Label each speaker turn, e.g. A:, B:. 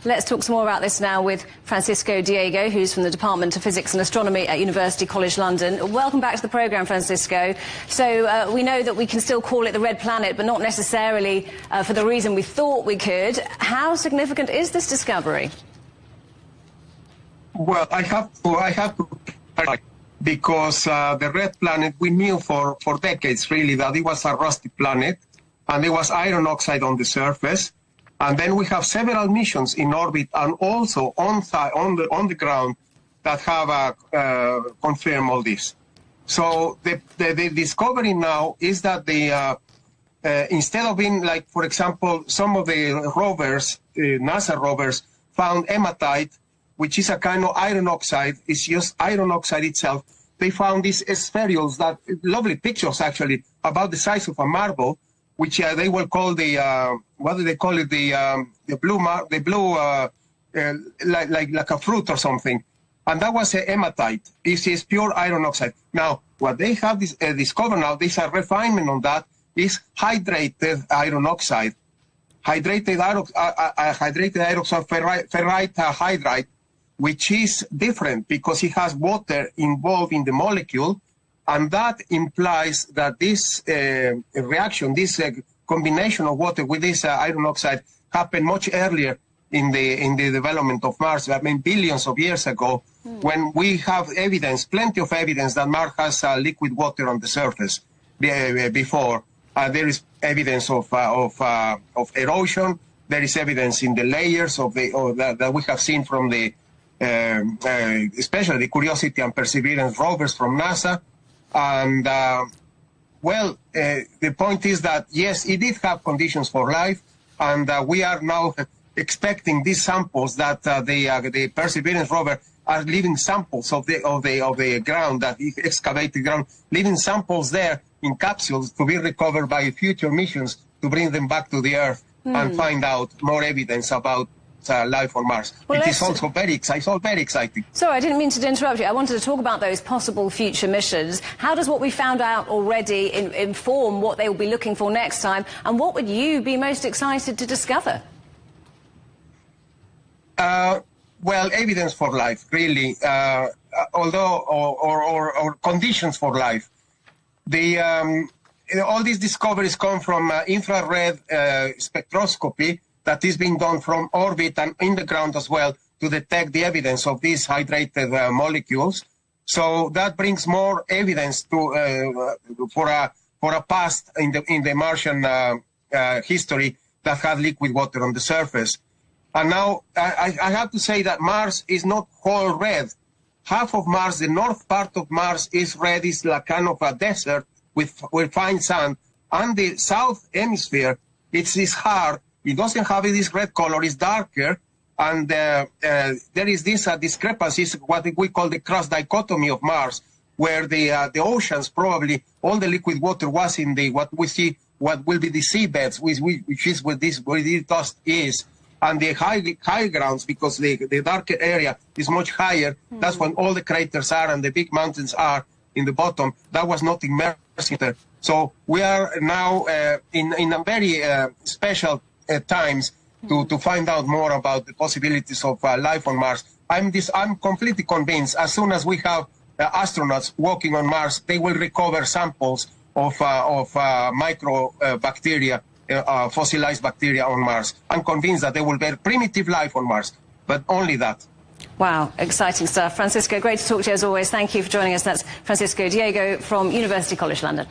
A: Let's talk some more about this now with Francisco Diego, who's from the Department of Physics and Astronomy at University College London. Welcome back to the programme, Francisco. So we know that we can still call it the red planet, but not necessarily for the reason we thought we could. How significant is this discovery?
B: Well, I have to because the red planet, we knew for decades really that it was a rusty planet and there was iron oxide on the surface. And then we have several missions in orbit and also on the ground that have confirmed all this. So the discovery now is that instead of being like, for example, some of the rovers, NASA rovers, found hematite, which is a kind of iron oxide. It's just iron oxide itself. They found these spherules, that lovely pictures actually, about the size of a marble, which they will call the what do they call it? The blue like a fruit or something, and that was a hematite. This is pure iron oxide. Now, what they have discovered now, this a refinement on that, is hydrated iron oxide, hydrated iron oxide, ferrite hydride, which is different because it has water involved in the molecule. And that implies that this reaction, this combination of water with this iron oxide happened much earlier in the development of Mars. I mean, billions of years ago, when we have evidence, plenty of evidence that Mars has liquid water on the surface before. There is evidence of erosion. There is evidence in the layers that we have seen from the, especially the Curiosity and Perseverance rovers from NASA. And, well, the point is that, yes, it did have conditions for life, and we are now expecting these samples that the Perseverance rover are living samples of the ground, that excavated ground, living samples there in capsules to be recovered by future missions to bring them back to the Earth and find out more evidence about life on Mars. Well, it is also very exciting.
A: Sorry, I didn't mean to interrupt you. I wanted to talk about those possible future missions. How does what we found out already inform what they will be looking for next time? And what would you be most excited to discover?
B: Well, evidence for life, really. Or conditions for life. All these discoveries come from infrared spectroscopy that is being done from orbit and in the ground as well to detect the evidence of these hydrated molecules. So that brings more evidence for a past in the Martian history that had liquid water on the surface. And now I have to say that Mars is not whole red. Half of Mars, the north part of Mars, is red, is like kind of a desert with fine sand. And the south hemisphere, it's hard. It doesn't have this red color, it's darker, and there is this discrepancy, what we call the cross dichotomy of Mars, where the oceans, probably all the liquid water was in what we see, what will be the seabeds, which is where this dust is, and the high grounds, because the darker area is much higher. That's when all the craters are and the big mountains are in the bottom. That was not immersed there. So we are now in a very special times to find out more about the possibilities of life on Mars. I'm completely convinced as soon as we have astronauts walking on Mars, they will recover samples of microbacteria, fossilized bacteria on Mars. I'm convinced that there will be primitive life on Mars, but only that.
A: Wow, exciting stuff. Francisco, great to talk to you as always. Thank you for joining us. That's Francisco Diego from University College London.